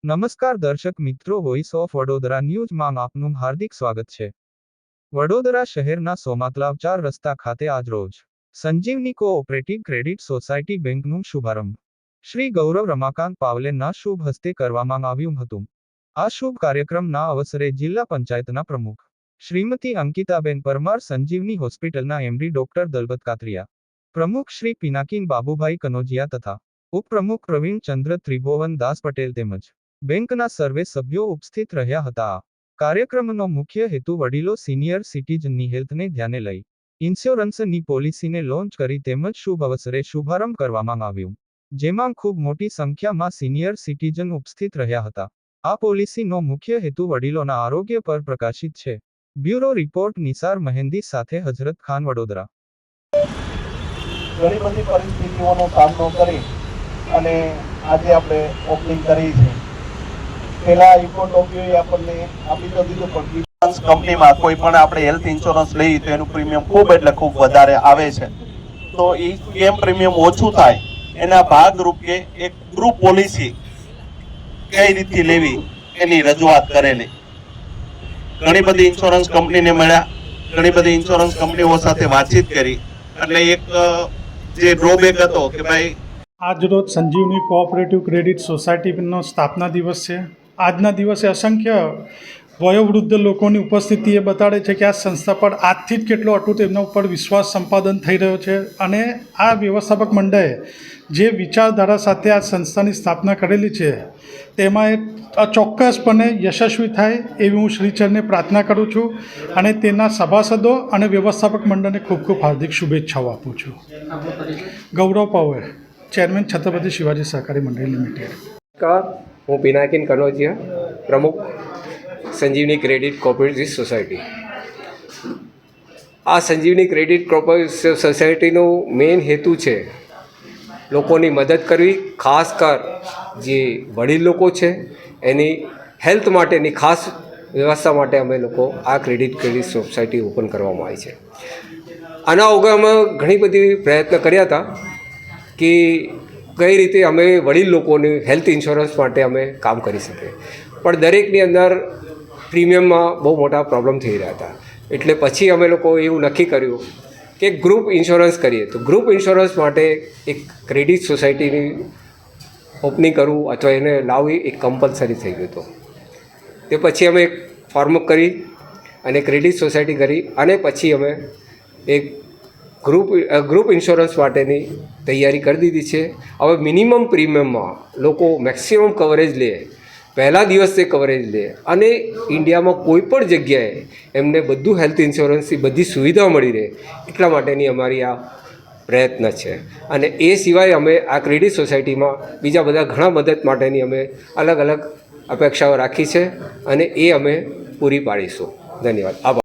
નમસ્કાર દર્શક મિત્રો, વોઇસ ઓફ વડોદરા ન્યૂઝમાં આપનું હાર્દિક સ્વાગત છે। વડોદરા શહેરના સોમાતલાવ 4 રસ્તા ખાતે આજરોજ સંજીવની કોઓપરેટિવ ક્રેડિટ સોસાયટી બેંકનું શુભારંભ શ્રી ગૌરવ રમાકાંત પાવલેના શુભ હસ્તે કરવામાં આવ્યું હતું। આ શુભ કાર્યક્રમના અવસરે જિલ્લા પંચાયતના પ્રમુખ શ્રીમતી અંકિતાબેન પરમાર, સંજીવની હોસ્પિટલના એમડી ડોક્ટર દલપત કાતરિયા, પ્રમુખ શ્રી પિનાકીન બાબુભાઈ કનોજિયા તથા ઉપપ્રમુખ પ્રવીણ ચંદ્ર ત્રિભુવન દાસ પટેલ તેમજ બેંકના સર્વે સભ્યો ઉપસ્થિત રહ્યા હતા। આ કાર્યક્રમનો મુખ્ય હેતુ વડીલો સિનિયર સિટીઝનની હેલ્થને ધ્યાને લઈ ઇન્સ્યોરન્સની પોલિસીને લોન્ચ કરી તેમજ શુભ અવસરે શુભારંભ કરવામાં આવ્યું, જેમાં ખૂબ મોટી સંખ્યામાં સિનિયર સિટીઝન ઉપસ્થિત રહ્યા હતા। આ પોલિસીનો મુખ્ય હેતુ વડીલોના આરોગ્ય પર પ્રકાશિત છે। બ્યુરો રિપોર્ટ નિસાર મહેંદી સાથે હજરત ખાન, વડોદરા। ઘણી બધી પરિસ્થિતિઓનો સામનો કરી અને આજે આપણે ઓપનિંગ કરી છે। પહેલા ઇકોટોપીઓએ આપણને આપી તો દીધું, પણ ઇન્સ્યોરન્સ કંપનીમાં કોઈ પણ આપણે હેલ્થ ઇન્સ્યોરન્સ લઈએ તો એનું પ્રીમિયમ ખૂબ એટલે ખૂબ વધારે આવે છે। તો એ કેમ પ્રીમિયમ ઓછું થાય એના ભાગરૂપે એક ગ્રુપ પોલિસી કઈ રીતે લેવી એની રજૂઆત કરેલી। ઘણી બધી ઇન્સ્યોરન્સ કંપનીને મળ્યા, ઘણી બધી ઇન્સ્યોરન્સ કંપનીઓ સાથે વાતચીત કરી, એટલે એક જે ડ્રોબેક હતો કે ભાઈ આજરોજ સંજીવની કોઓપરેટિવ ક્રેડિટ સોસાયટીનો સ્થાપના દિવસ છે। આજના દિવસે અસંખ્ય વયોવૃદ્ધ લોકોની ઉપસ્થિતિ એ બતાડે છે કે આ સંસ્થા પર આજથી જ કેટલો અટૂટ એમના ઉપર વિશ્વાસ સંપાદન થઈ રહ્યો છે અને આ વ્યવસ્થાપક મંડળે જે વિચારધારા સાથે આ સંસ્થાની સ્થાપના કરેલી છે તેમાં એ ચોક્કસપણે યશસ્વી થાય એવી હું શ્રીચરણને પ્રાર્થના કરું છું અને તેના સભાસદો અને વ્યવસ્થાપક મંડળને ખૂબ ખૂબ હાર્દિક શુભેચ્છાઓ આપું છું। ગૌરવ પાવર, ચેરમેન, છત્રપતિ શિવાજી સહકારી મંડળ લિમિટેડ। હું પિનાકીન કનોજિયા, પ્રમુખ સંજીવની ક્રેડિટ કોઓપરેટિવ સોસાયટી। આ સંજીવની ક્રેડિટ કોઓપરેટિવ સોસાયટીનો મેઇન હેતુ છે લોકોની મદદ કરવી, ખાસ કર જે વડીલ લોકો છે એની હેલ્થ માટેની ખાસ વ્યવસ્થા માટે અમે લોકો આ ક્રેડિટ સોસાયટી ઓપન કરવામાં આવી છે। આના વગર અમે ઘણી બધી પ્રયત્ન કર્યા હતા કે કઈ રીતે અમે વડીલ લોકોને હેલ્થ ઇન્સ્યોરન્સ માટે અમે કામ કરી શકીએ, પણ દરેકની અંદર પ્રીમિયમમાં બહુ મોટા પ્રોબ્લેમ થઈ રહ્યા હતા। એટલે પછી અમે લોકો એવું નક્કી કર્યું કે ગ્રુપ ઇન્સ્યોરન્સ કરીએ। તો ગ્રુપ ઇન્સ્યોરન્સ માટે એક ક્રેડિટ સોસાયટીની ઓપનિંગ કરવું અથવા એને લાવવી એક કમ્પલસરી થઈ ગયું હતું। તે પછી અમે એક ફોર્મ કરી અને ક્રેડિટ સોસાયટી કરી અને પછી અમે એક ગ્રુપ ઇન્સ્યોરન્સ માટેની તૈયારી કરી દીધી છે। હવે મિનિમમ પ્રીમિયમમાં લોકો મેક્સિમમ કવરેજ લે, પહેલા દિવસે કવરેજ લે અને ઇન્ડિયામાં કોઈ પણ જગ્યાએ એમને બધું હેલ્થ ઇન્સ્યોરન્સની બધી સુવિધા મળી રહે, એટલા માટેની અમારી આ પ્રયત્ન છે। અને એ સિવાય અમે આ ક્રેડિટ સોસાયટીમાં બીજા બધા ઘણા મદદ માટેની અમે અલગ અલગ અપેક્ષાઓ રાખી છે અને એ અમે પૂરી પાડીશું। ધન્યવાદ, આભાર।